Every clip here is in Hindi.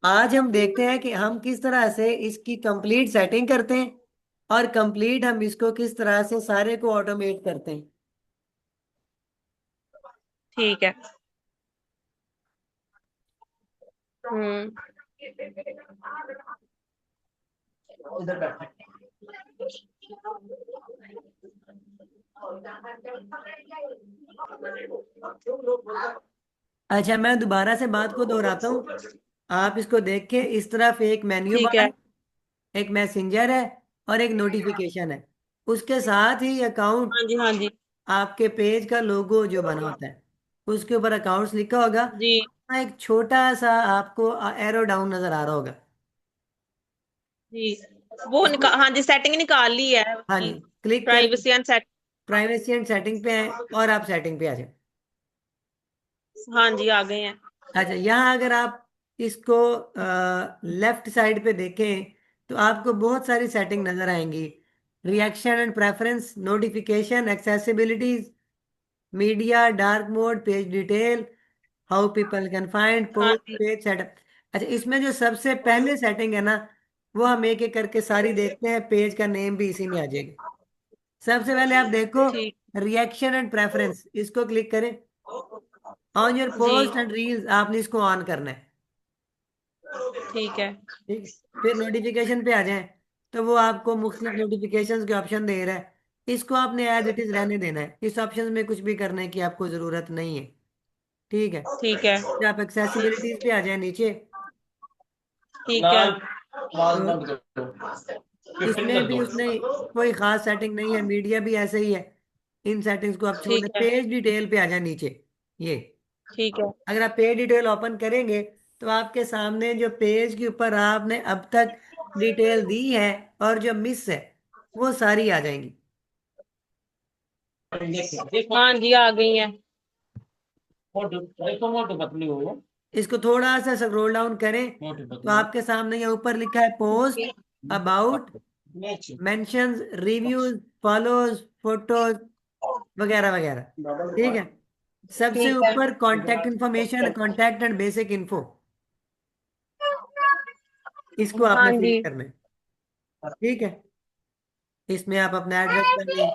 आज हम देखते हैं कि हम किस तरह से इसकी कंप्लीट सेटिंग करते हैं और कंप्लीट हम इसको किस तरह से सारे को ऑटोमेट करते हैं। ठीक है। हम्म। अच्छा, मैं दोबारा से बात को दोहराता हूँ। आप इसको देख के इस तरफ एक मेन्यू ठीक बार है। है, एक मैसेंजर है और एक नोटिफिकेशन है। उसके साथ ही अकाउंट, हाँ जी, हाँ जी। आपके पेज का लोगो जो बना होता है उसके ऊपर अकाउंट्स लिखा होगा। जी एक छोटा सा आपको एरो डाउन नजर आ रहा होगा। जी। वो इसको, हाँ जी, सेटिंग निकाल ली है हाँ जी, उसकी। क्लिक करें। Privacy and set. Privacy and setting पे है और आप सेटिंग पे आ जाए। हाँ जी, आ गए हैं। अच्छा, यहाँ अगर आप इसको लेफ्ट साइड पे देखें तो आपको बहुत सारी सेटिंग नजर आएंगी। Reaction and preference, notification, accessibilities, media, dark mode, page detail, how people can find, हाँ पोस्ट, जी। Page setup. अच्छा, इसमें जो सबसे पहले सेटिंग है ना, वो हम एक एक करके सारी देखते हैं। पेज का नेम भी इसी में आ जाएगा। सबसे पहले आप देखो, ठीक। रिएक्शन एंड प्रेफरेंस, इसको क्लिक करें। ऑन योर जी। पोस्ट एंड रील्स, आपने इसको ऑन करना है। ठीक है। ठीक है। फिर नोटिफिकेशन पे आ जाए तो वो आपको मुख्तलिफ नोटिफिकेशंस के ऑप्शन दे रहा है। इसको आपने एज इट इज रहने देना है। इस ऑप्शन में कुछ भी करने की आपको जरूरत नहीं है। ठीक है। ठीक है। फिर आप एक्सेसिबिलिटीज पे आ जाए नीचे। ठीक है। तो इसमें भी उसने कोई खास सेटिंग नहीं है। मीडिया भी ऐसे ही है। इन सेटिंग्स को आप छोड़ दें। ठीक है। पेज डिटेल पे आ जाए नीचे। ये, ठीक है। अगर आप पेज डिटेल ओपन करेंगे तो आपके सामने जो पेज के ऊपर आपने अब तक डिटेल दी है और जो मिस है वो सारी आ जाएंगी। हाँ जी, आ गई हैं। इसको थोड़ा सा स्क्रॉल डाउन करें तो आपके सामने ये ऊपर लिखा है post, about, mentions, reviews, follows, photos, वगैरह वगैरह। ठीक है। सबसे ठीक है। ऊपर contact information, contact and basic info, इसको हाँ आपने फिल जी। करना है। ठीक है। इसमें आप अपना एड्रेस डालें,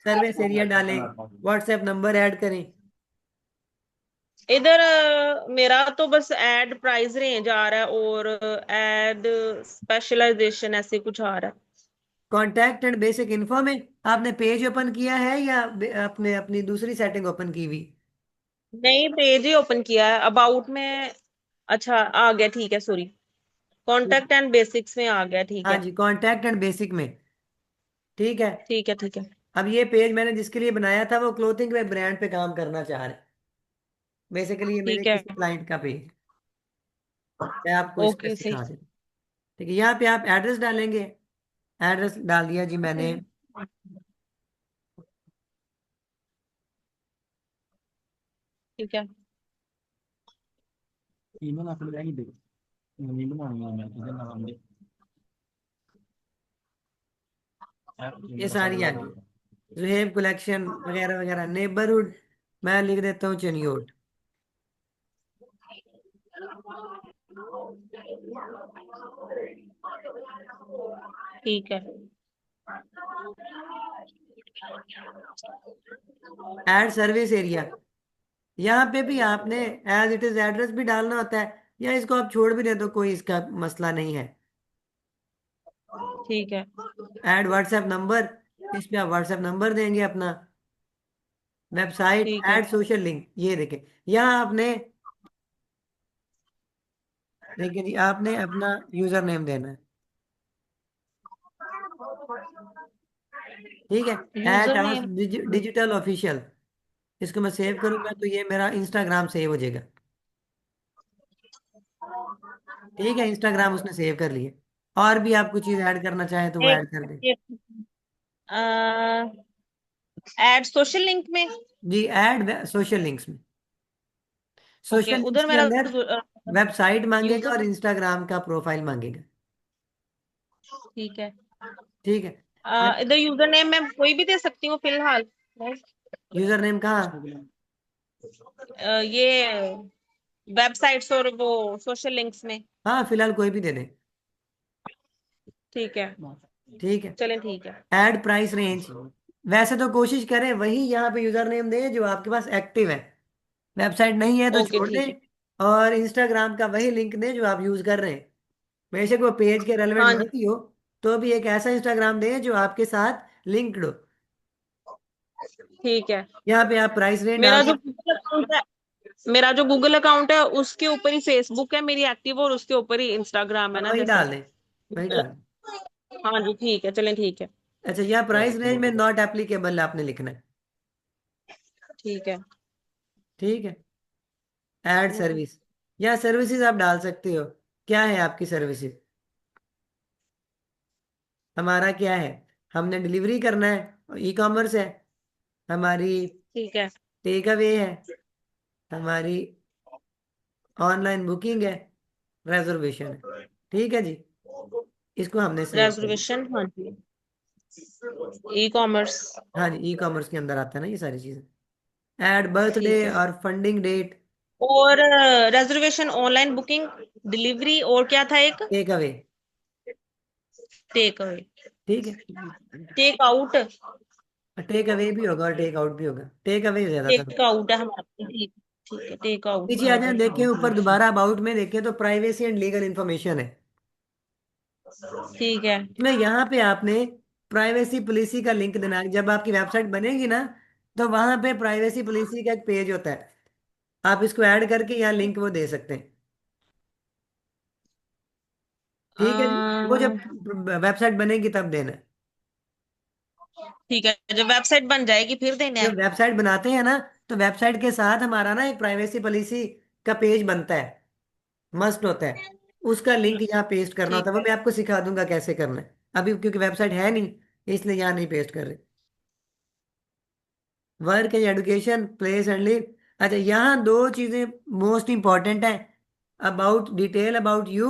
सर्विस एरिया डालें, व्हाट्सएप नंबर ऐड करें। इधर मेरा तो बस ऐड प्राइस रेंज आ रहा है और ऐड स्पेशलाइजेशन ऐसे कुछ आ रहा है। कांटेक्ट एंड बेसिक इन्फो में आपने पेज ओपन किया है या आपने अपनी दूसरी सेटिंग ओपन की हुई? नहीं, पेज ही ओपन किया है अबाउट में। अच्छा, आ गया, ठीक है, सॉरी। कॉन्टेक्ट एंड बेसिक्स में आ गया, ठीक हाँ है। जी, कांटेक्ट एंड बेसिक में। ठीक है। ठीक है। ठीक है। अब ये पेज मैंने जिसके लिए बनाया था वो क्लोथिंग के ब्रांड पे काम करना चाह रहे हैं। बेसिकली ये मेरे ठीक है। किसी क्लाइंट का पेज। मैं आपको इस पे ओके, सही। सिखा देता हूँ। ठीक है, यहाँ पे आप एड्रेस डालेंगे। एड्रेस डाल दिया जी मैंने। ठीक है। ये सारी आ गई। जुहेब कलेक्शन वगैरह वगैरह, नेबरहुड, मैं लिख देता हूँ चनियोट। ठीक है। ऐड सर्विस एरिया, यहाँ पे भी आपने एज इट इज एड्रेस भी डालना होता है, या इसको आप छोड़ भी दे तो कोई इसका मसला नहीं है। ठीक है। ऐड व्हाट्सएप नंबर, इस पे आप व्हाट्सएप नंबर देंगे अपना। वेबसाइट, ठीक है। ऐड सोशल लिंक, ये देखें। यहाँ आपने, देखिए जी, आपने अपना यूजर नेम देना है। ठीक है। Add user task name. Digital official, इसको मैं सेव करूंगा तो ये मेरा इंस्टाग्राम सेव हो जाएगा। ठीक है, इंस्टाग्राम उसने सेव कर लिया। और भी आप कुछ चीज ऐड करना चाहें तो वो एक ऐड कर दे। ऐड सोशल लिंक में। जी, ऐड सोशल लिंक्स में। ओके, सोशल लिंक्स उधर के मेरा अंदर वेबसाइट मांगेगा और यूजर। इंस्टाग्राम का प्रोफाइल मांगेगा। ठीक है। ठीक है। अब इधर यूजर नेम मैं कोई भी दे सकती हूँ फिलहाल। यूजर नेम कहाँ? ये वेबसाइट्स और वो सोशल लिंक्स में। हाँ फिलहाल कोई भी दे दें। ठीक है, ठीक है। चलें ठीक है। ऐड प्राइस रेंज, वैसे तो कोशिश करें वही यहाँ पे यूजर नेम दें जो आपके पास एक्टिव है। वेबसाइट नहीं है तो ओके छोड़ ठीक दें। है। और इंस्टाग्राम का वही लिंक दें जो आप यूज कर रहे हैं। बेशक वो पेज के रेलेवेंट हाँ ना जी भी हो, तो भी एक ऐसा इंस्टाग्राम दें जो आपके साथ लिंक्ड हो। ठीक है। यहाँ पे आप प्राइस रेंज मेरा डाल जो सकते गूगल अकाउंट है मेरा जो गूगल अकाउंट है उसके ऊपर ही फेसबुक है मेरी एक्टिव, और उसके ऊपर ही इंस्टाग्राम है हैं, ना वही जैसे। डाल दें, वही डाल दें। हाँ जी ठीक है, चलें ठीक है। अच्छा, यह प्राइस रेंज में नॉट एप्लीकेबल आपने लिखना है। ठीक है। ठीक है। ऐड सर्विस, या सर्विसेज आप डाल सकते हो। क्या है आपकी सर्विसेज? हमारा क्या है? हमने डिलीवरी करना है, ई कॉमर्स है। हमारी ठीक है। टेक अवे है। हमारी ऑनलाइन बुकिंग है। रिजर्वेशन है। ठीक है जी। इसको हमने सेव कर दिया। रेजर्वेशन, हाँ जी। E commerce. हाँ जी, ई कॉमर्स के अंदर आता है ना ये सारी चीजें। ऐड बर्थडे ठीक है। और फंडिंग डेट। और रेजर्वेशन, ऑनलाइन बुकिंग, डिलीवरी, और क्या था एक? Take away. Take away. ठीक है। Take out. टेक अवे भी होगा और टेक आउट भी होगा, टेक अवे ज्यादातर। टेक आउट है हमारा, ठीक। ठीक है, टेक आउट नीचे आ जाए, देखें ऊपर दोबारा अबाउट में देखें तो प्राइवेसी एंड लीगल इंफॉर्मेशन है। ठीक है। मैं यहाँ पे आपने प्राइवेसी पॉलिसी का लिंक देना है। जब आपकी वेबसाइट बनेगी ना, तो वहां पे प्राइवेसी पॉलिसी का एक पेज होता है। आप इसको ऐड करके यहाँ लिंक वो दे सकते हैं। ठीक है जी। वो जब वेबसाइट बनेगी तब देना है। ठीक है, जब वेबसाइट बन जाएगी फिर देना जब है। वेबसाइट बनाते हैं ना, तो वेबसाइट के साथ हमारा ना एक प्राइवेसी पॉलिसी का पेज बनता है, मस्ट होता है। उसका लिंक यहाँ पेस्ट करना ठीक होता है, वो है। मैं आपको सिखा दूंगा कैसे करना है। अभी क्योंकि वेबसाइट है नहीं, इसलिए यहाँ नहीं पेस्ट कर रहे। Work and education, place and live. अच्छा, यहाँ दो चीजें मोस्ट इंपॉर्टेंट है। About, detail about you.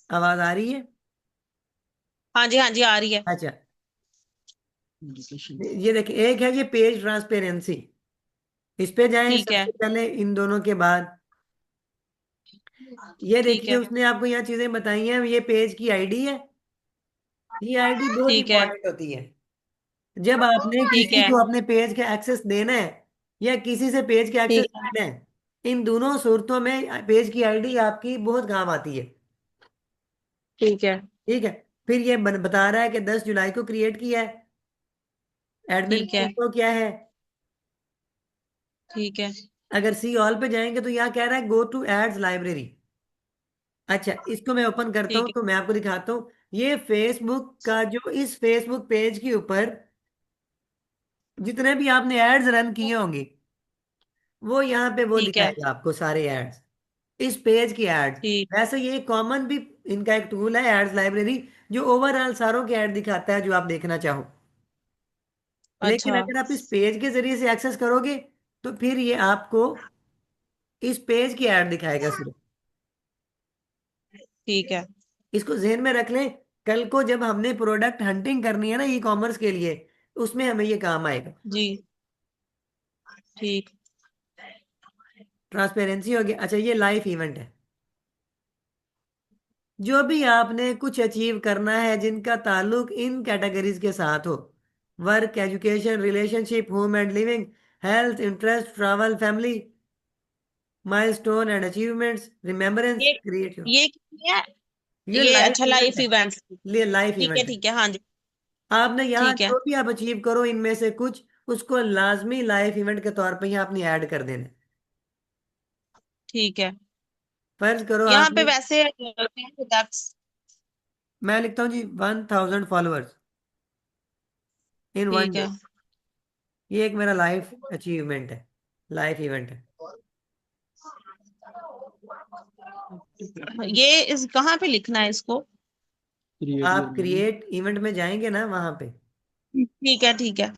आवाज आ रही है? हाँ जी, हाँ जी, आ रही है। अच्छा, ये देखिए, एक है ये पेज ट्रांसपेरेंसी। इस पे जाएं ठीक है। सबसे पहले, इन दोनों के बाद। ये ठीक देखिए, है। उसने आपको यहाँ चीजें बताई हैं। ये पेज की आईडी है। ये आईडी बहुत ठीक है। इंपॉर्टेंट होती है। जब आपने ठीक किसी है। को अपने पेज के एक्सेस देना है, या किसी से पेज के एक्सेस ठीक लेना है, इन दोनों सूरतों में पेज की आईडी आपकी बहुत काम आती है। ठीक है। ठीक है। फिर ये बता रहा है कि 10 जुलाई को क्रिएट किया है। एडमिन ठीक का है। इनको क्या है? ठीक है। अगर सी ऑल पे जाएंगे तो यहाँ कह रहा है गो टू एड्स लाइब्रेरी। अच्छा, इसको मैं ओपन करता हूँ ठीक तो मैं आपको दिखाता हूँ। ये फेसबुक का जो, इस फेसबुक पेज के ऊपर जितने भी आपने एड्स रन किए होंगे, वो यहाँ पे वो ठीक है। दिखाएगा आपको सारे एड्स, इस पेज की एड्स। ठीक। वैसे ये कॉमन भी इनका एक टूल है, एड्स लाइब्रेरी, जो ओवरऑल सारों के ऐड दिखाता है जो आप देखना चाहो। लेकिन अच्छा। अगर आप इस पेज के जरिए से एक्सेस करोगे, तो फिर ये आपको इस पेज की ऐड दिखाएगा सिर्फ। ठीक है। इसको ध्यान में रख लें। कल को जब हमने प्रोडक्ट हंटिंग करनी है ना ई कॉमर्स के लिए, उसमें हमें ये काम आएगा। जी। ठीक। ट्रांसपेरेंसी हो गया। अच्छा, ये लाइव इवेंट है। जो भी आपने कुछ अचीव करना है जिनका ताल्लुक इन कैटेगरीज के साथ हो: work, education, relationship, home and living, health, interest, travel, family, milestone and achievements, remembrance, ये क्रिएट। ये क्या है? ये ये लाइव अच्छा, इवेंट लाइफ है। इवेंट्स। ये लाइव ठीक है, इवेंट है। ठीक है, हाँ जी। आपने यहाँ ठीक है। जो भी आप अचीव करो इनमें से कुछ, उसको लाजमी लाइव इवेंट के तौर पे यहाँ अपनी ऐड कर देना। ठीक है। फर्ज करो यहाँ पे आपने, वैसे मैं लिखता हूँ जी 1000 फॉलोअर्स इन वन ठीक डे। है। ये एक मेरा लाइफ अचीवमेंट है, लाइफ इवेंट है। ये इस कहाँ पे लिखना है इसको? आप क्रिएट इवेंट में जाएंगे ना वहां पे, ठीक है। ठीक है।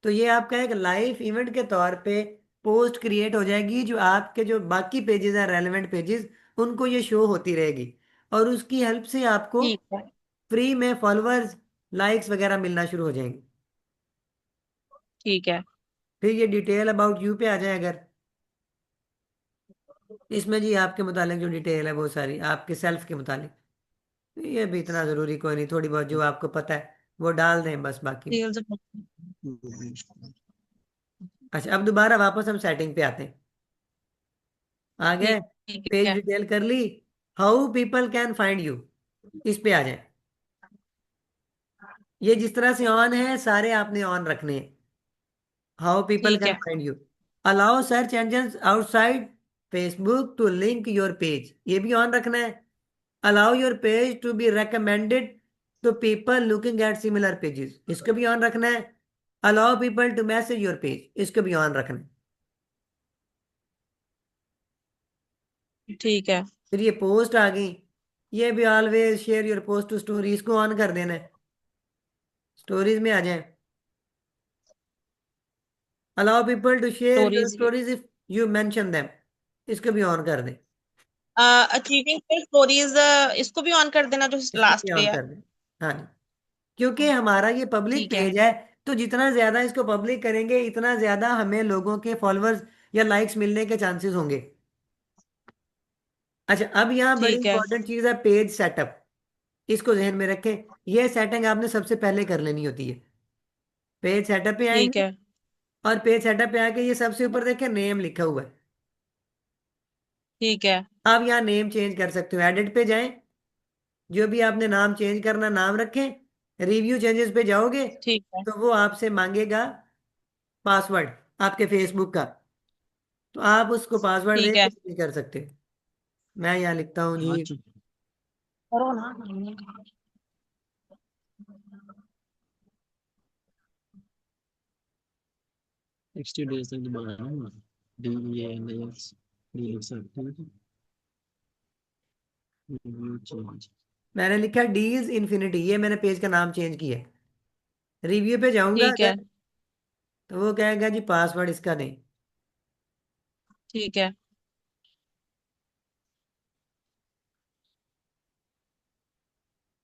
तो ये आपका एक लाइव इवेंट के तौर पे पोस्ट क्रिएट हो जाएगी, जो आपके जो बाकी पेजेस हैं, रेलेवेंट पेजेस, उनको ये शो होती रहेगी। और उसकी हेल्प से आपको ठीक है। फ्री में फॉलोअर्स, लाइक्स वगैरह मिलना शुरू हो जाएंगे। ठीक है। फिर ये डिटेल अबाउट यू पे आ जाए अगर, इसमें जी आपके मुतालिक जो डिटेल है वो सारी आपके सेल्फ के मुतालिक, ये भी इतना ज़रूरी कोई नहीं, थोड़ी बहुत जो आपको पता है वो डाल दें बस बाकी। सेल्स। अच्छा अब दोबारा वापस हम सेटिंग पे आते हैं। आ गए, ठीक ठीक पेज है। डिटेल कर ली, how people can find you, इस पे आ जाए। ये जिस तरह से ऑन है सारे आपने ऑन रखने हैं। हाउ पीपल ठीक कैन है। Find you, allow search engine outside Facebook to link your page, ये भी ऑन रखना है। Allow your page to be recommended to people looking at similar pages, इसको भी ऑन रखना है। Allow people to message your page, इसको भी ऑन रखना है। ठीक है। फिर ये पोस्ट आ गई, ये भी always share your post to story, इसको ऑन कर देना है। स्टोरीज में आ जाए, allow people to share your stories. Stories if you mention them, इसको भी ऑन कर दें। अचीविंग स्टोरीज, इसको भी ऑन कर देना जो इसको भी लास्ट पे ऑन है। कर दें, हाँ जी। क्योंकि हमारा ये पब्लिक ठीक है। पेज है, तो जितना ज्यादा इसको पब्लिक करेंगे इतना ज्यादा हमें लोगों के फॉलोअर्स या लाइक्स मिलने के चांसेस होंगे। अच्छा अब यहाँ बड़ी ठीक है। इंपॉर्टेंट चीज है पेज सेटअप, इसको ध्यान में रखें। ये सेटिंग आपने सबसे पहले कर लेनी होती है। पेज सेटअप पे ठीक आएंगे, है। और पेज सेटअप पे आके ये सबसे ऊपर देखें नेम लिखा हुआ है। ठीक है। आप यहाँ नेम चेंज कर सकते हो, एडिट पे जाएं, जो भी आपने नाम चेंज करना नाम रखें। रिव्यू चेंजेस पे जाओगे ठीक है। तो वो आपसे मांगेगा पासवर्ड आपके फेसबुक का, तो आप उसको पासवर्ड दे ठीक के है। चेंज कर सकते हो। मैं यहाँ लिखता हूँ जी, अच्छा। करो ना। 60 days तक दोबारा ना, DELS ये लिख सकते हैं। Review change. मैंने लिखा डीज इन्फिनिटी, ये मैंने पेज का नाम चेंज किया है। रिव्यू पे जाऊंगा ठीक अगर, है। तो वो कहेगा जी पासवर्ड इसका दें, ठीक है।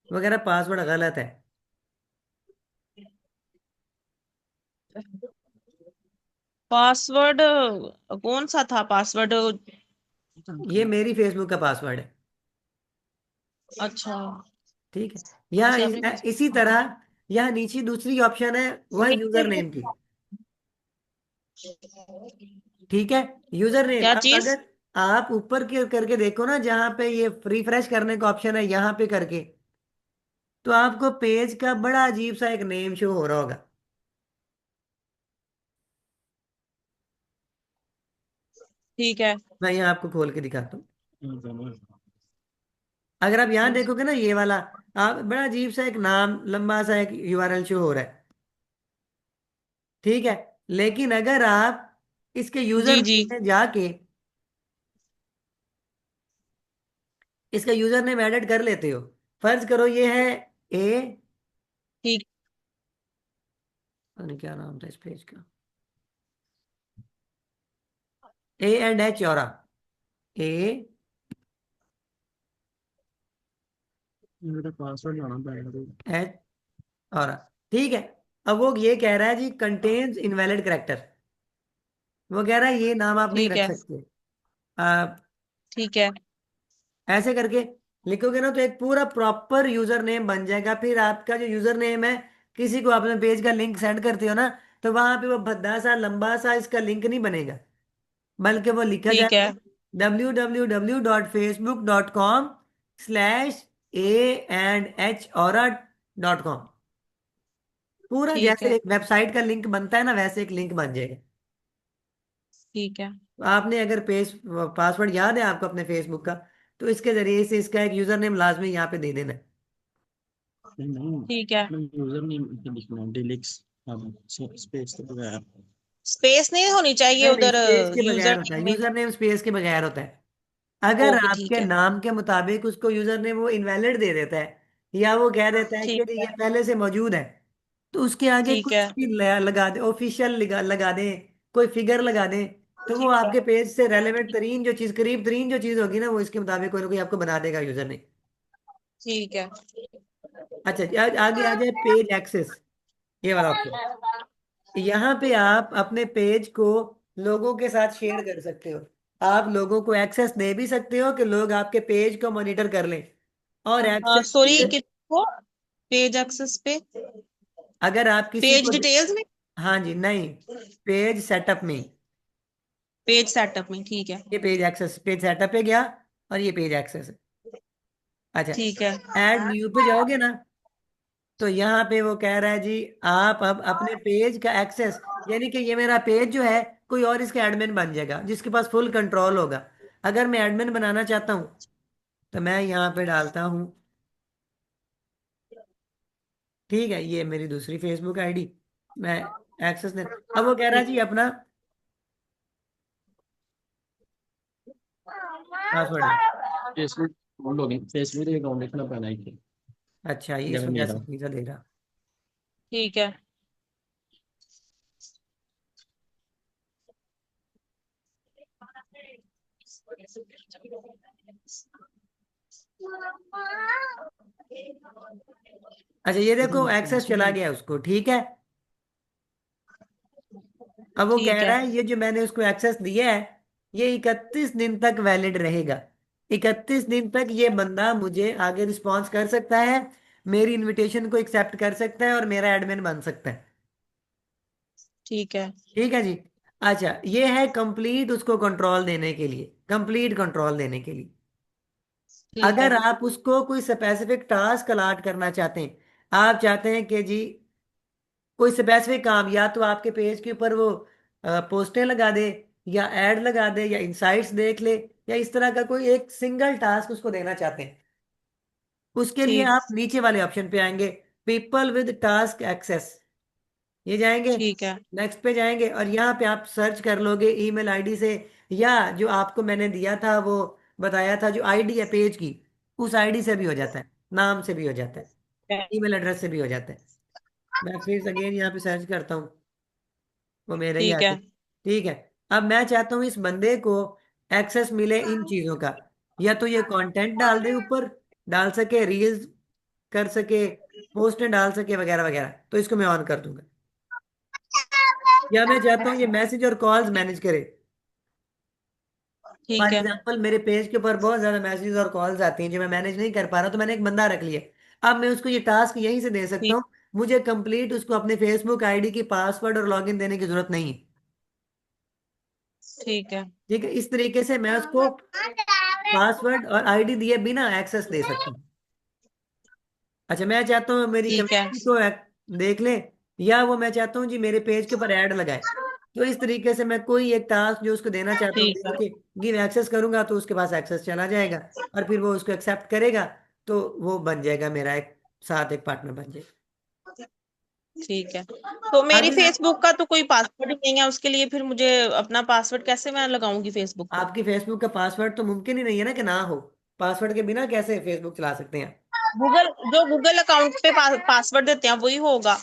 वगैरह पासवर्ड गलत है। पासवर्ड कौन सा था पासवर्ड? ये मेरी फेसबुक का पासवर्ड है, अच्छा। ठीक है। कौन यहाँ सी आपने? इसी तरह यहाँ नीचे दूसरी ऑप्शन है, वो है यूजर नेम की, ठीक है। यूजर नेम, क्या अब चीज? अगर आप ऊपर के करके देखो ना जहाँ पे ये रिफ्रेश करने का ऑप्शन है यहाँ पे करके, तो आपको पेज का बड़ा अजीब सा एक नेम शो हो रहा होगा। ठीक है। मैं यहाँ आपको खोल के दिखाता हूँ। अगर आप यहाँ देखोगे ना ये वाला, आप बड़ा अजीब सा एक नाम लंबा सा एक यूआरएल शो हो रहा है, ठीक है। लेकिन अगर आप इसके यूजर जी जी। नेम में जाके इसका यूजर नेम एडिट कर लेते हो, फर्ज करो ये है ए, ठीक। पता नहीं क्या नाम था इस पेज का, A&H और ए मेरा पासवर्ड लाना पड़ेगा तो। एच और, ठीक है। अब वो ये कह रहा है जी कंटेन्स इनवैलिड करेक्टर, वो कह रहा है ये नाम आप नहीं ठीक रख है। सकते। आप ठीक है। ऐसे करके लिखोगे ना तो एक पूरा प्रॉपर यूजर नेम बन जाएगा। फिर आपका जो यूजर नेम है, किसी को आपने पेज का लिंक सेंड करते हो ना, तो वहां पे वो भद्दा सा लंबा सा इसका लिंक नहीं बनेगा, बल्कि वो लिखा ठीक है। जाएगा www.facebook.com/A&H-Aura.com, पूरा ठीक जैसे है। एक वेबसाइट का लिंक बनता है ना वैसे एक लिंक बन जाएगा। ठीक है। तो आपने अगर पेज पासवर्ड याद है आपको अपने फेसबुक का, तो इसके जरिए से इसका एक यूजर नेम लाजमी यहाँ पे दे देना है। नहीं, ठीक है। मैं यूजर नेम लिखना है डिलिक्स, अब स्पेस तो बगैर। स्पेस नहीं होनी चाहिए नहीं नहीं, उधर स्पेस के यूजर बगैर होता नेम है, में। यूजर नेम स्पेस के बगैर होता है। अगर ओके ठीक आपके है। नाम के मुताबिक उसको यूजर नेम वो इनवैलिड दे देता है, या वो कह देता है कि ठीक ये है। पहले से मौजूद है, तो उसके आगे ठीक है। कुछ भी लगा दे, ऑफिशियल लगा दें, कोई फिगर लगा दें, तो वो ठीक है। आपके पेज से रेलेवेंट तरीन जो चीज, करीब तरीन जो चीज होगी ना, वो इसके मुताबिक कोई ना कोई आपको बना देगा यूजर नेम। ठीक है। अच्छा आगे आ जाए पेज एक्सेस, ये वाला ऑप्शन। यहाँ पे आप अपने पेज को लोगों के साथ शेयर कर सकते हो। आप लोगों को एक्सेस दे भी सकते हो कि लोग आपके पेज को मॉनिटर कर लें। और हाँ एक्सेस, सॉरी, किसको? पेज एक्सेस पे? अगर आप किसी पेज को, डिटेल्स में? हाँ जी, नहीं, पेज सेटअप में। पेज सेटअप में, ठीक है। ये पेज एक्सेस, पेज सेटअप पे गया और ये पेज एक्सेस है। अच्छा, ठीक है। ऐड न्यू पे जाओगे ना, तो यहाँ पे वो कह रहा है जी आप अब अपने पेज का एक्सेस, यानी कि ये मेरा पेज जो है कोई और इसका एडमिन बन जाएगा जिसके पास फुल कंट्रोल होगा। अगर मैं एडमिन बनाना चाहता हूँ तो मैं यहाँ पे डालता हूँ, ठीक है, ये मेरी दूसरी फेसबुक आईडी, मैं एक्सेस दे, अब वो कह रहा है जी अपना पासवर्ड है। फेसबुक लॉगिन, फेसबुक अकाउंट लिखना पड़ा है। अच्छा, ये इस जब वजह मेरा से वीजा दे रहा। ठीक है। अच्छा, ये देखो एक्सेस चला गया उसको, ठीक है। अब वो कह ठीक है। रहा है ये जो मैंने उसको एक्सेस दिया है ये 31 दिन तक वैलिड रहेगा। 31 दिन तक ये बंदा मुझे आगे रिस्पॉन्स कर सकता है, मेरी इनविटेशन को एक्सेप्ट कर सकता है और मेरा एडमिन बन सकता है। ठीक है। ठीक है जी। अच्छा, ये है कंप्लीट उसको कंट्रोल देने के लिए, कंप्लीट कंट्रोल देने के लिए। ठीक अगर है। आप उसको कोई स्पेसिफिक टास्क अलाट करना चाहते हैं, आप चाहते हैं कि जी कोई स्पेसिफिक काम, या तो आपके पेज के ऊपर वो पोस्टें लगा दे, या एड लगा दे, या इंसाइट्स देख ले, या इस तरह का कोई एक सिंगल टास्क उसको देना चाहते हैं, उसके लिए ठीक। आप नीचे वाले ऑप्शन पे आएंगे, पीपल विद टास्क एक्सेस, ये जाएंगे, ठीक है। नेक्स्ट पे जाएंगे और यहाँ पे आप सर्च कर लोगे ईमेल आईडी से, या जो आपको मैंने दिया था वो बताया था जो आईडी है पेज की, उस आईडी से भी हो जाता है, नाम से भी हो जाता है, ईमेल एड्रेस से भी हो जाता है। मैं फिर अगेन यहाँ पे सर्च करता हूँ, वो मेरे ही आ ठीक गए। है। ठीक है, अब मैं चाहता हूँ इस बंदे को एक्सेस मिले इन चीजों का, या तो ये कंटेंट डाल दे ऊपर, डाल सके रील्स कर सके, पोस्टें डाल सके वगैरह वगैरह, तो इसको मैं ऑन कर दूंगा। या मैं चाहता हूँ ये मैसेज और कॉल्स मैनेज करे। फॉर ठीक है। एग्जाम्पल मेरे पेज के ऊपर बहुत ज्यादा मैसेज और कॉल्स आती हैं जो मैं मैनेज नहीं कर पा रहा, तो मैंने एक बंदा रख लिया। अब मैं उसको ये टास्क यहीं से दे सकता ठीक। हूँ, मुझे कंप्लीट उसको अपने फेसबुक आईडी की पासवर्ड और लॉगिन देने की जरूरत नहीं है। ठीक है। ठीक है, इस तरीके से मैं उसको पासवर्ड और आईडी दिए बिना एक्सेस दे सकता हूँ। अच्छा, मैं चाहता हूँ मेरी ठीक है। कम्युनिटी को देख ले, या वो मैं चाहता हूँ जी मेरे पेज के ऊपर ऐड लगाए, तो इस तरीके से मैं कोई एक टास्क जो उसको देना चाहता हूँ ठीक दे है। के गिव एक्सेस करूंगा तो उसके पास एक्सेस चला जाएगा, और फिर वो उसको एक्सेप्ट करेगा, तो वो बन जाएगा मेरा एक साथ एक पार्टनर बन जाएगा। ठीक है। तो मेरी अगला, फेसबुक का तो कोई पासवर्ड ही नहीं है, उसके लिए फिर मुझे अपना पासवर्ड कैसे मैं लगाऊंगी फेसबुक पे? आपकी फेसबुक का पासवर्ड तो मुमकिन ही नहीं है ना कि ना हो, पासवर्ड के बिना कैसे फेसबुक चला सकते हैं। गूगल, जो गूगल अकाउंट पे पासवर्ड देते हैं वही होगा?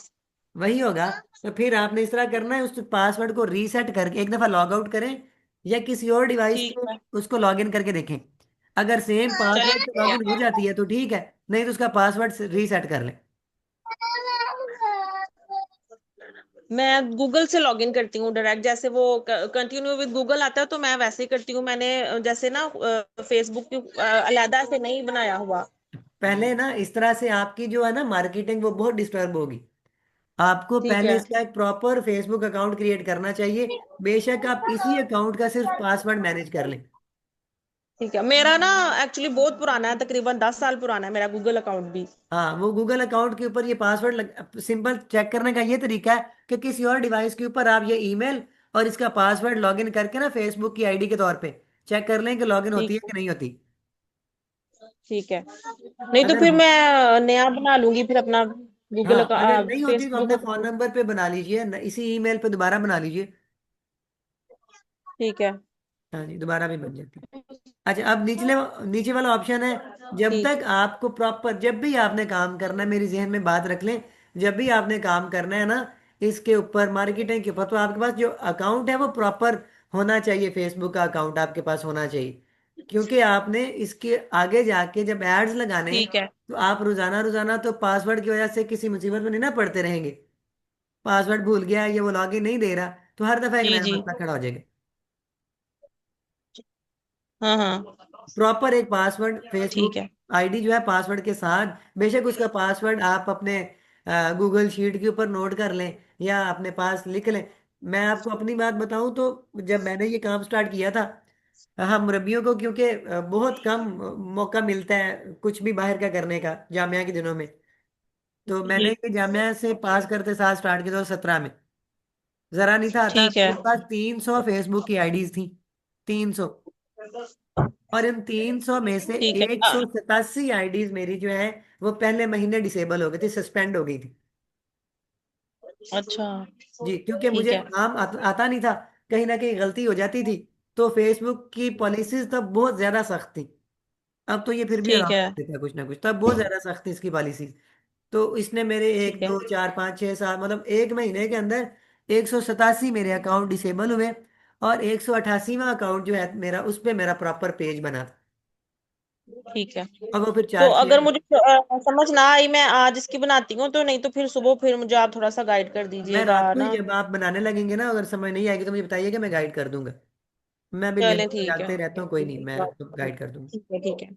वही होगा। तो फिर आपने इस तरह करना है, उस पासवर्ड को रीसेट करके एक दफा लॉग आउट करें, या किसी और डिवाइस ठीक पे है। उसको लॉग इन करके देखें। अगर सेम चलिए पासवर्ड से ठीक लॉग इन हो जाती है तो ठीक है, नहीं तो उसका पासवर्ड रीसेट कर लें। है। मैं गूगल से लॉगिन करती हूँ डायरेक्ट, जैसे वो कंटिन्यू विद गूगल आता है तो मैं वैसे ही करती हूँ। मैंने जैसे ना फेसबुक की अलहदा से नहीं बनाया हुआ। पहले ना इस तरह से आपकी जो है ना मार्केटिंग वो बहुत डिस्टर्ब होगी। आपको ठीक पहले है। इसका एक प्रॉपर फेसबुक अकाउंट क्रिएट करना चाहिए, बेशक आप इसी अकाउंट का सिर्फ पासवर्ड मैनेज कर लें। ठीक है, मेरा ना एक्चुअली बहुत पुराना है, तकरीबन 10 साल पुराना है मेरा गूगल अकाउंट भी। हाँ, वो गूगल अकाउंट के ऊपर ये पासवर्ड सिंपल चेक करने का ये तरीका है कि किसी और डिवाइस के ऊपर आप ये ईमेल और इसका पासवर्ड लॉगिन करके ना फेसबुक की आईडी के तौर पे चेक कर लें कि लॉगिन होती ठीक है कि नहीं होती। ठीक है। नहीं तो अगर फिर मैं नया बना लूंगी फिर अपना गूगल हाँ, अगर नहीं होती तो फेसबुक अपने फोन अकाउंट। नंबर पे बना लीजिए, इसी ईमेल पे दोबारा बना लीजिए। ठीक है। हाँ जी, दोबारा भी बन जाती है। अच्छा, अब निचले नीचे वाला ऑप्शन है, जब ठीक। तक आपको प्रॉपर, जब भी आपने काम करना है, मेरी जहन में बात रख लें, जब भी आपने काम करना है ना इसके ऊपर मार्केटिंग के ऊपर, तो आपके पास जो अकाउंट है वो प्रॉपर होना चाहिए, फेसबुक का अकाउंट आपके पास होना चाहिए। क्योंकि आपने इसके आगे जाके जब एड्स लगाने हैं, ठीक है। तो आप रोजाना रोजाना तो पासवर्ड की वजह से किसी मुसीबत में नहीं ना पड़ते रहेंगे। पासवर्ड भूल गया, ये वो लॉगिन नहीं दे रहा, तो हर दफा एक जी नया जी। मसला खड़ा हो जाएगा। हाँ हाँ। प्रॉपर एक पासवर्ड, ठीक फेसबुक है। आईडी जो है पासवर्ड के साथ, बेशक उसका पासवर्ड आप अपने गूगल शीट के ऊपर नोट कर लें या अपने पास लिख लें। मैं आपको अपनी बात बताऊं तो जब मैंने ये काम स्टार्ट किया था, हम मुरब्बियों को क्योंकि बहुत कम मौका मिलता है कुछ भी बाहर का करने का जामिया के दिनों में, तो मैंने जी। ये जामिया से पास करते साथ स्टार्ट किया 2017 में। जरा नहीं था आता, ठीक है। मेरे पास 300 फेसबुक की आईडीज थी, 300। और इन 300 में से ठीक है। 187 आईडीज मेरी जो है वो पहले महीने डिसेबल हो गई थी, सस्पेंड हो गई थी। अच्छा। जी, क्योंकि ठीक मुझे है। काम आता नहीं था, कहीं ना कहीं गलती हो जाती थी। तो फेसबुक की पॉलिसीज तब बहुत ज्यादा सख्त थी। अब तो ये फिर भी ठीक आराम है। देता है कुछ ना कुछ, तब बहुत ज्यादा सख्त थी इसकी पॉलिसीज। तो इसने मेरे एक ठीक है। दो चार पाँच छः सात मतलब एक महीने के अंदर 187 मेरे अकाउंट डिसेबल हुए। और 188वां अकाउंट जो है मेरा, उस पे मेरा प्रॉपर पेज बना था। ठीक है। अब वो फिर तो चार अगर छः मुझे समझ ना आई, मैं आज इसकी बनाती हूँ, तो नहीं तो फिर सुबह फिर मुझे आप थोड़ा सा गाइड कर मैं दीजिएगा रात को ही ना। जब आप बनाने लगेंगे ना, अगर समझ नहीं आएगी तो मुझे बताइएगा, मैं गाइड कर दूंगा। मैं भी चले लेने ठीक है। जागते रहता हूँ, कोई नहीं, मैं आपको गाइड कर दूंगा। ठीक है। ठीक है।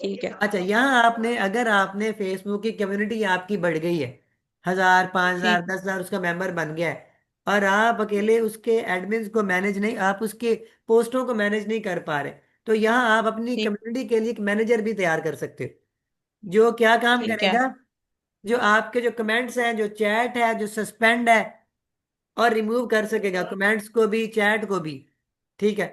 ठीक है। अच्छा, यहाँ आपने अगर आपने फेसबुक की कम्युनिटी आपकी बढ़ गई है, 1000 5000 ठीक। 10,000 उसका मेंबर बन गया है, और आप अकेले उसके एडमिन्स को मैनेज नहीं, आप उसके पोस्टों को मैनेज नहीं कर पा रहे, तो यहाँ आप अपनी ठीक। कम्युनिटी के लिए एक मैनेजर भी तैयार कर सकते हो, जो क्या काम ठीक है। करेगा। जो आपके जो कमेंट्स हैं, जो चैट है, जो सस्पेंड है और रिमूव कर सकेगा, कमेंट्स को भी चैट को भी। ठीक है।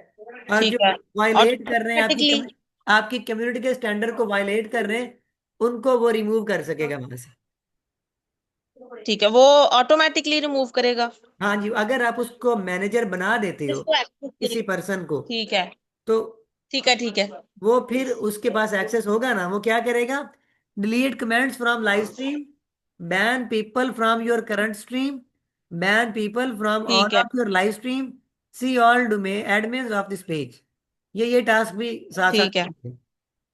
और ठीक जो है। वायलेट कर रहे हैं ऑटोमेटिकली। आपकी कम्युनिटी के स्टैंडर्ड को वायलेट कर रहे हैं, उनको वो रिमूव कर सकेगा वहां से। ठीक है, वो ऑटोमेटिकली रिमूव करेगा। हाँ जी, अगर आप उसको मैनेजर बना देते हो इसको एक्सेस किसी करेगा। पर्सन को, ठीक है। तो ठीक है। ठीक है। वो फिर उसके पास एक्सेस होगा ना, वो क्या करेगा, delete comments from live stream, ban people from your current stream, ban people from ठीक ऑल है। Of your live stream, see all do may admins of this page. ये टास्क भी साथ साथ ठीक है। करते हैं।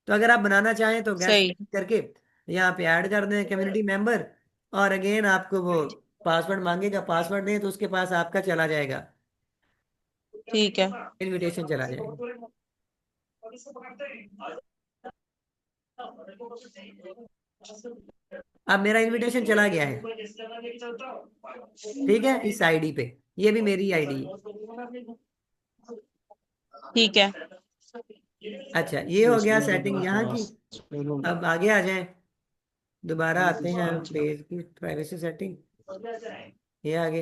तो अगर आप बनाना चाहें तो गेस्ट सही। करके यहाँ पे ऐड कर दें कम्युनिटी मेंबर। और अगेन आपको वो पासवर्ड मांगेगा, पासवर्ड दें तो उसके पास आपका चला जाएगा, ठीक है। इनविटेशन चला जाएगा। अब मेरा इनविटेशन चला गया है, ठीक है, इस आईडी पे, ये भी मेरी आईडी है। ठीक है। अच्छा, ये हो गया इसमें जो सेटिंग यहाँ की। चलो। अब आगे आ जाएं, दोबारा आते हैं हम पेज की प्राइवेसी सेटिंग, ये आगे।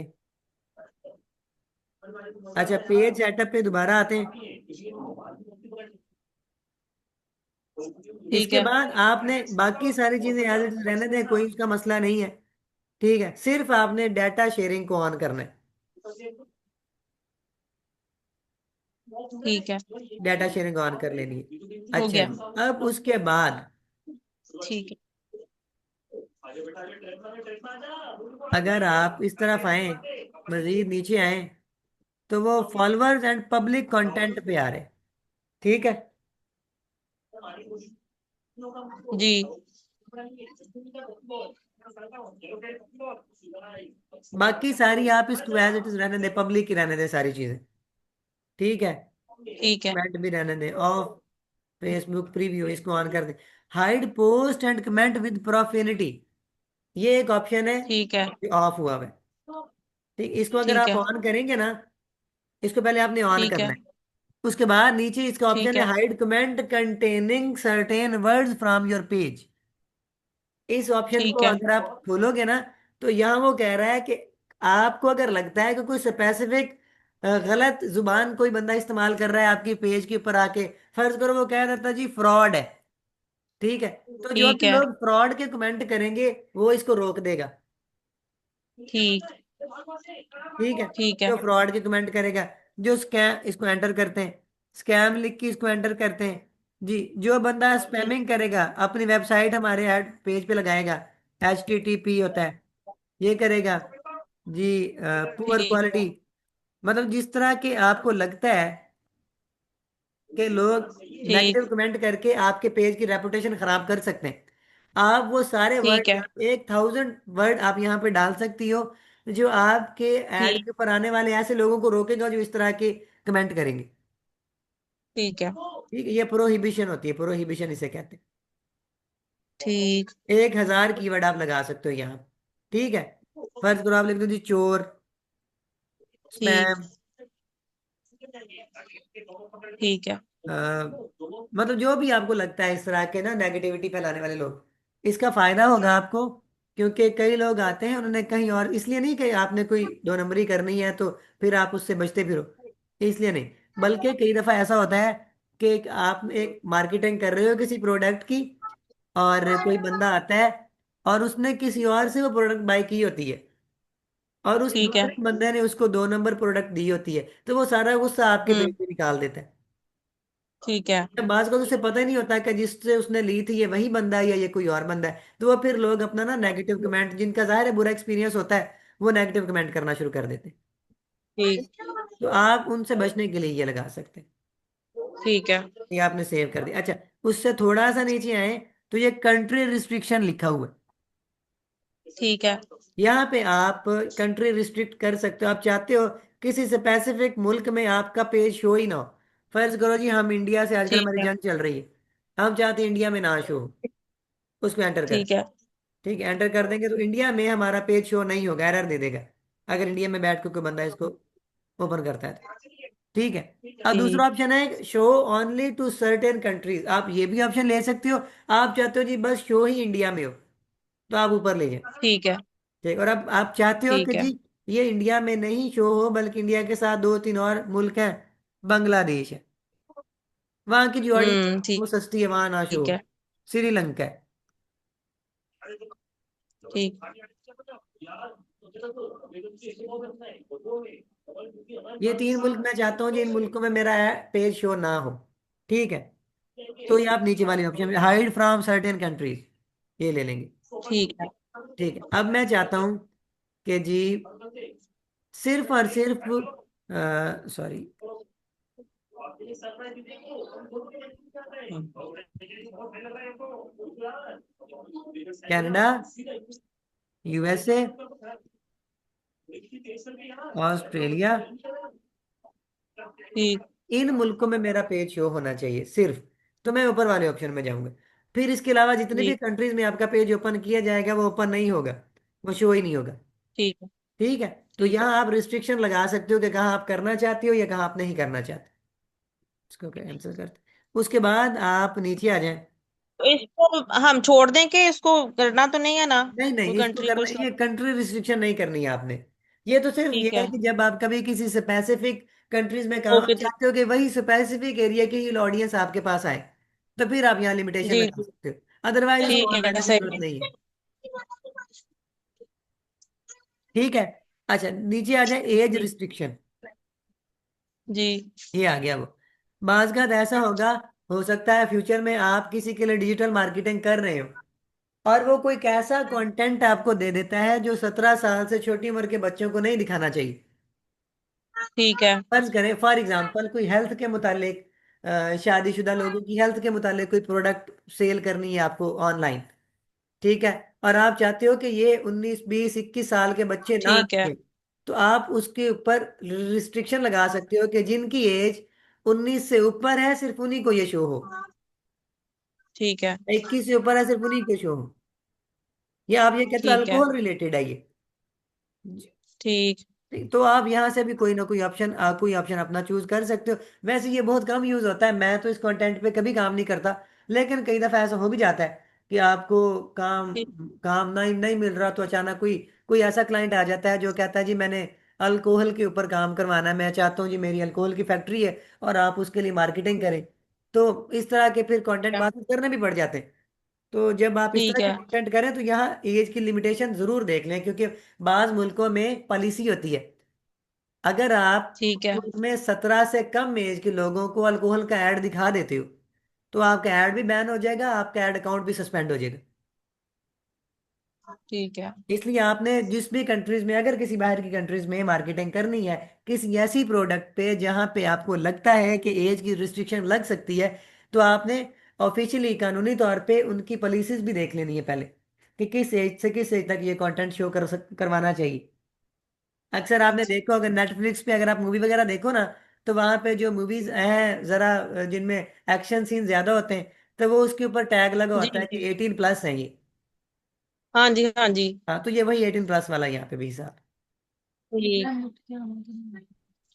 अच्छा, पेज सेटअप पे दोबारा आते हैं। ठीक इसके है। बाद आपने बाकी सारी चीजें एज इट इज रहने दें, कोई उसका मसला नहीं है। ठीक है, सिर्फ आपने डाटा शेयरिंग को ऑन करना है। ठीक है। डाटा शेयरिंग ऑन कर लेनी है। हो अच्छा गया। जी, अब उसके बाद ठीक है। अगर आप इस तरफ आए, मजीद नीचे आए, तो वो फॉलोअर्स एंड पब्लिक कंटेंट पे आ रहे हैं। ठीक है। जी। बाकी सारी आप इसको एज इट इज रहने दें, पब्लिक ही रहने दें सारी चीजें। ठीक है। ठीक है। कमेंट भी रहने दें ऑफ, फेसबुक प्रीव्यू इसको ऑन कर दें। Hide post and comment with profanity, ये एक ऑप्शन है, ठीक है। ऑफ हुआ है। ठीक, इसको अगर ठीक आप है। ऑन करेंगे ना, इसको पहले आपने ऑन ठीक करना है। है। उसके बाद नीचे इसका ठीक ऑप्शन है है। Hide comment containing certain words from your page. इस ऑप्शन को ठीक है। अगर आप खोलोगे ना, तो यहाँ वो कह रहा है कि आपको अगर लगता है कि कोई स्पेसिफिक गलत जुबान कोई बंदा इस्तेमाल कर रहा है आपकी पेज के ऊपर आके, फर्ज करो वो कह रहा था जी फ्रॉड है, ठीक है, तो जो ठीक भी है। लोग फ्रॉड के कमेंट करेंगे वो इसको रोक देगा। ठीक। ठीक है। ठीक है। जो फ्रॉड के कमेंट करेगा, जो स्कैम, इसको एंटर करते हैं, स्कैम लिख के इसको एंटर करते हैं। जी, जो बंदा स्पैमिंग करेगा, अपनी वेबसाइट हमारे ऐड पेज पे लगाएगा, HTTP होता है, ये करेगा जी, पुअर ठीक। क्वालिटी, मतलब जिस तरह के आपको लगता है कि लोग ठीक। नेगेटिव कमेंट करके आपके पेज की रेपुटेशन खराब कर सकते हैं। आप वो सारे ठीक वर्ड, है। 1,000 वर्ड आप यहाँ पे डाल सकती हो जो आपके ऐड ठीक। के ऊपर आने वाले ऐसे लोगों को रोकेगा जो इस तरह के कमेंट करेंगे। ठीक है। ठीक है, ये प्रोहिबिशन होती है, प्रोहिबिशन इसे कहते हैं। ठीक। 1,000 कीवर्ड आप लगा सकते हो यहाँ। ठीक है, फर्ज करो आप लिख दो जी चोर, ठीक। स्पैम, ठीक है। मतलब जो भी आपको लगता है इस तरह के ना नेगेटिविटी फैलाने वाले लोग, इसका फायदा होगा आपको। क्योंकि कई लोग आते हैं, उन्होंने कहीं और, इसलिए नहीं कि आपने कोई दो नंबरी करनी है तो फिर आप उससे बचते फिरो, इसलिए नहीं। बल्कि कई दफा ऐसा होता है कि आप एक मार्केटिंग कर रहे हो किसी प्रोडक्ट की, और कोई बंदा आता है और उसने किसी और से वो प्रोडक्ट बाय की होती है, और उस ठीक है। दूसरे बंदे ने उसको 2 नंबर प्रोडक्ट दी होती है, तो वो सारा गुस्सा आपके पेज हम्म। पे निकाल देता है। ठीक है। बाज को तो उसे पता ही नहीं होता कि जिससे उसने ली थी ये वही बंदा है या ये कोई और बंदा है, तो वो फिर लोग अपना ना नेगेटिव कमेंट, जिनका जाहिर है बुरा एक्सपीरियंस होता है, वो नेगेटिव कमेंट करना शुरू कर देते हैं। ठीक। तो आप उनसे बचने के लिए ये लगा सकते हैं। ठीक है। ये आपने सेव कर दिया। अच्छा, उससे थोड़ा सा नीचे आए तो ये कंट्री रिस्ट्रिक्शन लिखा हुआ है। ठीक है। यहाँ पे आप कंट्री रिस्ट्रिक्ट कर सकते हो। आप चाहते हो किसी स्पेसिफिक मुल्क में आपका पेज शो ही ना हो। फर्ज करो जी हम इंडिया से, आजकल ठीक हमारी है। जंग चल रही है, हम चाहते हैं इंडिया में ना शो हो, उसको एंटर कर। ठीक है। ठीक है, एंटर कर देंगे तो इंडिया में हमारा पेज शो नहीं होगा, एरर दे देगा, अगर इंडिया में बैठ के कोई बंदा इसको ओपन करता है तो। ठीक है। अब दूसरा ठीक। ऑप्शन है show only to certain countries, आप ये भी ऑप्शन ले सकते हो। आप चाहते हो जी बस शो ही इंडिया में हो, तो आप ऊपर ले जाए। ठीक है। ठीक, और अब आप चाहते हो कि ठीक है। जी ये इंडिया में नहीं शो हो, बल्कि इंडिया के साथ दो तीन और मुल्क हैं, बांग्लादेश है, वहां की जो ऑडियंस ठीक। वो सस्ती है, वहां ना शो ठीक हो, है। श्रीलंका है। ठीक। ये 3 मुल्क मैं चाहता हूँ जी, इन मुल्कों में मेरा पेज शो ना हो। ठीक है, तो ये आप नीचे वाले option hide from certain countries, ये ले लेंगे। ठीक है। ठीक है, अब मैं चाहता हूँ कि जी सिर्फ और सिर्फ, सॉरी, कनाडा, यूएसए, ऑस्ट्रेलिया, ठीक। इन मुल्कों में मेरा पेज शो होना चाहिए सिर्फ। तो मैं ऊपर वाले ऑप्शन में जाऊंगा। फिर इसके अलावा जितने भी ठीक। कंट्रीज में आपका पेज ओपन किया जाएगा वो ओपन नहीं होगा, वो शो ही नहीं होगा। ठीक है। ठीक है, तो ठीक है। यहाँ आप रिस्ट्रिक्शन लगा सकते हो कि कहाँ आप करना चाहते हो या कहाँ आप नहीं करना चाहते। इसको कैंसिल करते, उसके बाद आप नीचे आ जाएं। तो इसको हम छोड़ दें कि इसको करना तो नहीं है ना? नहीं कोई नहीं, इसको कंट्री को करना, इसका। ये कंट्री रिस्ट्रिक्शन नहीं करनी है आपने। ये तो सिर्फ ये ठीक है है। कि जब आप कभी किसी स्पेसिफिक कंट्रीज में काम ओके। ठीक। चाहते हो कि वही स्पेसिफिक एरिया की ही ऑडियंस आपके पास आए, तो फिर आप यहाँ लिमिटेशन जी लगा जी। सकते हो, अदरवाइज इसको ठीक ऑन है, रखने की सही जरूरत है। नहीं है। ठीक है। अच्छा, नीचे आ जाए एज ठीक। रिस्ट्रिक्शन। जी। ये आ गया वो। बाज़ ऐसा होगा, हो सकता है फ्यूचर में आप किसी के लिए डिजिटल मार्केटिंग कर रहे हो और वो कोई कैसा कंटेंट आपको दे देता है जो 17 साल से छोटी उम्र के बच्चों को नहीं दिखाना चाहिए। ठीक है। फर्ज करें फॉर एग्जांपल कोई हेल्थ के मुतालिक, शादीशुदा लोगों की हेल्थ के मुतालिक कोई प्रोडक्ट सेल करनी है आपको ऑनलाइन। ठीक है, और आप चाहते हो कि ये 19 20 21 साल के बच्चे ना ठीक है। देखें, तो आप उसके ऊपर रिस्ट्रिक्शन लगा सकते हो कि जिनकी एज 19 से ऊपर है सिर्फ उन्हीं को ये शो हो, ठीक है। 21 से ऊपर है सिर्फ उन्हीं को शो हो। या आप ये कहते हो ठीक है। अल्कोहल रिलेटेड है ये। ठीक। ठीक, तो आप यहाँ से भी कोई ना कोई ऑप्शन अपना चूज कर सकते हो। वैसे ये बहुत कम यूज होता है, मैं तो इस कंटेंट पे कभी काम नहीं करता, लेकिन कई दफा ऐसा हो भी जाता है कि आपको काम ठीक। काम नहीं नहीं मिल रहा, तो अचानक कोई कोई ऐसा क्लाइंट आ जाता है जो कहता है जी मैंने अल्कोहल के ऊपर काम करवाना है, मैं चाहता हूँ जी मेरी अल्कोहल की फैक्ट्री है और आप उसके लिए मार्केटिंग करें। तो इस तरह के फिर कंटेंट है। बाद में करने भी पड़ जाते हैं। तो जब आप इस तरह ठीक के है। कंटेंट करें तो यहाँ एज की लिमिटेशन जरूर देख लें, क्योंकि बाज मुल्कों में पॉलिसी होती है, अगर आप ठीक है। उसमें 17 से कम एज के लोगों को अल्कोहल का ऐड दिखा देते हो तो आपका ऐड भी बैन हो जाएगा, आपका ऐड अकाउंट भी सस्पेंड हो जाएगा। ठीक है। इसलिए आपने जिस भी कंट्रीज में, अगर किसी बाहर की कंट्रीज में मार्केटिंग करनी है किसी ऐसी प्रोडक्ट पे जहां पे आपको लगता है कि एज की रिस्ट्रिक्शन लग सकती है, तो आपने ऑफिशियली कानूनी तौर पे उनकी पॉलिसीज भी देख लेनी है पहले, कि किस एज से किस एज तक ये कंटेंट शो करवाना चाहिए। अक्सर आपने देखो, अगर नेटफ्लिक्स पे अगर आप मूवी वगैरह देखो ना, तो वहां पे जो मूवीज हैं जरा जिनमें एक्शन सीन ज्यादा होते हैं, तो वो उसके ऊपर टैग लगा होता है जी। कि 18+ है ये। हाँ जी, हाँ जी। हाँ, तो ये वही 18+ वाला यहाँ पे भी साहब। ठीक।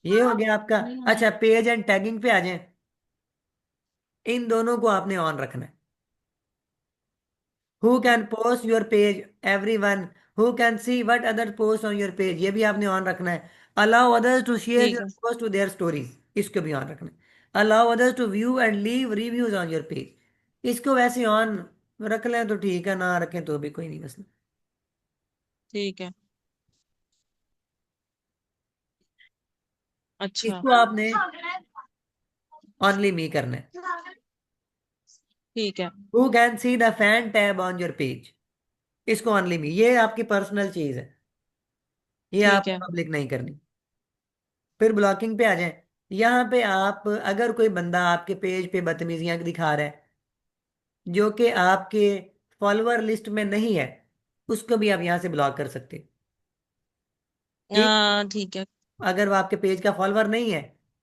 ये हो गया आपका। अच्छा, पेज एंड टैगिंग पे आ जाएं। इन दोनों को आपने ऑन रखना है। Who can post your page, everyone. Who can see what other post on your page, ये भी आपने ऑन रखना है। अलाउ अदर्स टू शेयर ठीक योर है। पोस्ट टू देयर स्टोरीज, इसको भी ऑन रखना है। Allow others to view and leave reviews on your page, इसको वैसे ऑन रख लें तो ठीक है, ना रखें तो भी कोई नहीं मसला। ठीक है। अच्छा। इसको आपने ओनली मी करना है। ठीक है। Who can see the fan tab on your page, इसको ओनली मी, ये आपकी पर्सनल चीज है, ये ठीक आपने है। पब्लिक नहीं करनी। फिर ब्लॉकिंग पे आ जाएं। यहाँ पे आप, अगर कोई बंदा आपके पेज पे बदतमीजियां दिखा रहा है जो कि आपके फॉलोअर लिस्ट में नहीं है, उसको भी आप यहाँ से ब्लॉक कर सकते हैं। ठीक। ठीक है। अगर वो आपके पेज का फॉलोअर नहीं है,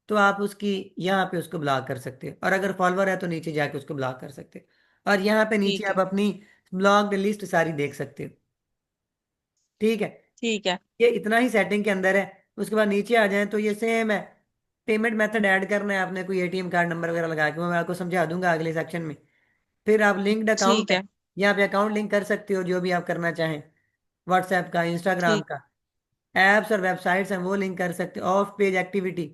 तो आप उसकी यहाँ पे उसको ब्लॉक कर सकते हैं, और अगर फॉलोअर है तो नीचे जाके उसको ब्लॉक कर सकते हैं, और यहाँ पे नीचे ठीक आप है। अपनी ब्लॉक्ड लिस्ट सारी देख सकते हो। ठीक है। ठीक है। ये इतना ही सेटिंग के अंदर है। उसके बाद नीचे आ जाएं तो ये सेम है। पेमेंट मेथड ऐड करना है आपने, कोई एटीएम कार्ड नंबर वगैरह लगा के, वो मैं आपको समझा दूंगा अगले सेक्शन में। फिर आप लिंक्ड अकाउंट ठीक है, है। यहाँ पे अकाउंट लिंक कर सकते हो जो भी आप करना चाहें, व्हाट्सएप का, इंस्टाग्राम ठीक। का। एप्स और वेबसाइट्स हैं वो लिंक कर सकते हो। ऑफ पेज एक्टिविटी,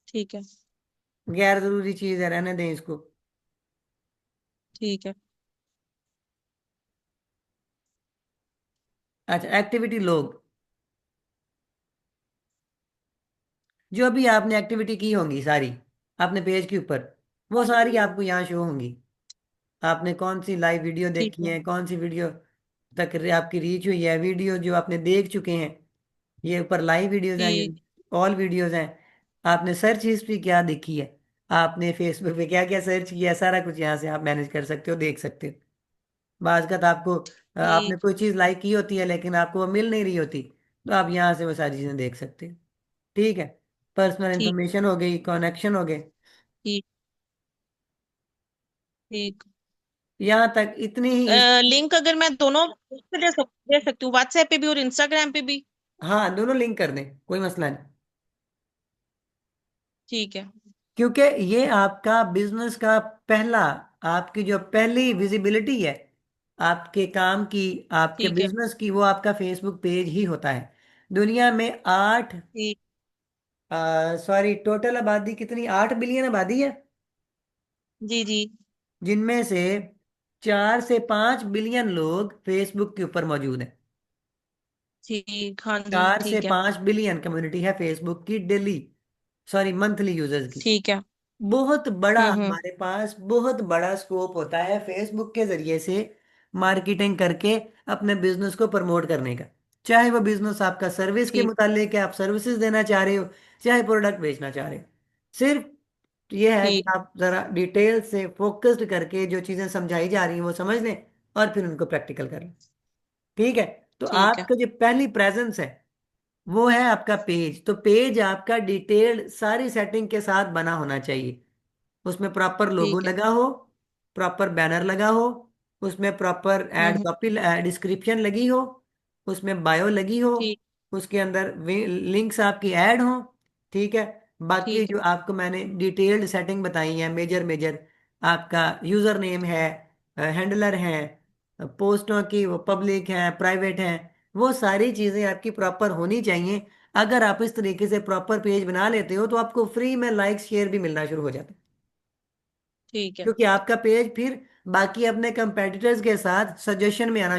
ठीक है। गैर जरूरी चीज है, रहने दें इसको। ठीक है। अच्छा, एक्टिविटी लोग, जो भी आपने एक्टिविटी की होंगी सारी अपने पेज के ऊपर, वो सारी आपको यहाँ शो होंगी। आपने कौन सी लाइव वीडियो ठीक देखी है। है, कौन सी वीडियो तक आपकी रीच हुई है, वीडियो जो आपने देख चुके हैं, ये ऊपर लाइव वीडियोस हैं, ये ठीक। ऑल वीडियोस हैं। आपने सर्च हिस्ट्री क्या देखी है, आपने फेसबुक पे क्या क्या सर्च किया है, सारा कुछ यहाँ से आप मैनेज कर सकते हो, देख सकते हो। बाज़ का आपको आपने ठीक। कोई चीज़ लाइक की होती है लेकिन आपको वो मिल नहीं रही होती, तो आप यहाँ से वो सारी चीज़ें देख सकते हो। ठीक है। पर्सनल ठीक। इंफॉर्मेशन हो गई, कनेक्शन हो गए। ठीक। ठीक। यहाँ तक इतनी ही लिंक अगर मैं दोनों पे दे सकती हूँ, व्हाट्सएप पे भी और इंस्टाग्राम पे भी? हाँ, दोनों लिंक कर दें, कोई मसला नहीं। ठीक है। क्योंकि ये आपका बिजनेस का पहला, आपकी जो पहली विजिबिलिटी है आपके काम की, आपके ठीक है। बिजनेस की, वो आपका फेसबुक पेज ही होता है। दुनिया में आठ, ठीक। सॉरी, टोटल आबादी कितनी, 8 बिलियन आबादी है, जी जी। जिनमें से 4 से 5 बिलियन लोग फेसबुक के ऊपर मौजूद हैं। ठीक। हाँ जी, 4 से 5 बिलियन कम्युनिटी है फेसबुक की डेली, सॉरी मंथली यूजर्स की। ठीक है। बहुत बड़ा हम्म। हमारे पास, बहुत बड़ा स्कोप होता है फेसबुक के जरिए से मार्केटिंग करके अपने बिजनेस को प्रमोट करने का। चाहे वो बिजनेस आपका सर्विस के ठीक। मुतालिक है, आप सर्विसेज देना चाह रहे हो, चाहे प्रोडक्ट बेचना चाह रहे हो। सिर्फ ये है कि ठीक। आप जरा डिटेल से फोकस्ड करके जो चीजें समझाई जा रही हैं वो समझ लें, और फिर उनको प्रैक्टिकल करें। ठीक है। तो ठीक है। आपका जो पहली प्रेजेंस है वो है आपका पेज। तो पेज आपका डिटेल्ड सारी सेटिंग के साथ बना होना चाहिए। उसमें प्रॉपर लोगो ठीक है। लगा हो, प्रॉपर बैनर लगा हो, उसमें प्रॉपर एड हम्म। कॉपी डिस्क्रिप्शन लगी हो, उसमें बायो लगी हो, ठीक। उसके अंदर लिंक्स आपकी ऐड हो। ठीक है। बाकी ठीक है। जो आपको मैंने डिटेल्ड सेटिंग बताई है, मेजर मेजर, आपका यूजर नेम है, हैंडलर है, पोस्टों की वो पब्लिक है, प्राइवेट है, वो सारी चीज़ें आपकी प्रॉपर होनी चाहिए। अगर आप इस तरीके से प्रॉपर पेज बना लेते हो तो आपको फ्री में लाइक शेयर भी मिलना शुरू हो जाता है। ठीक है। क्योंकि आपका पेज फिर बाकी अपने कंपेटिटर्स के साथ सजेशन में आना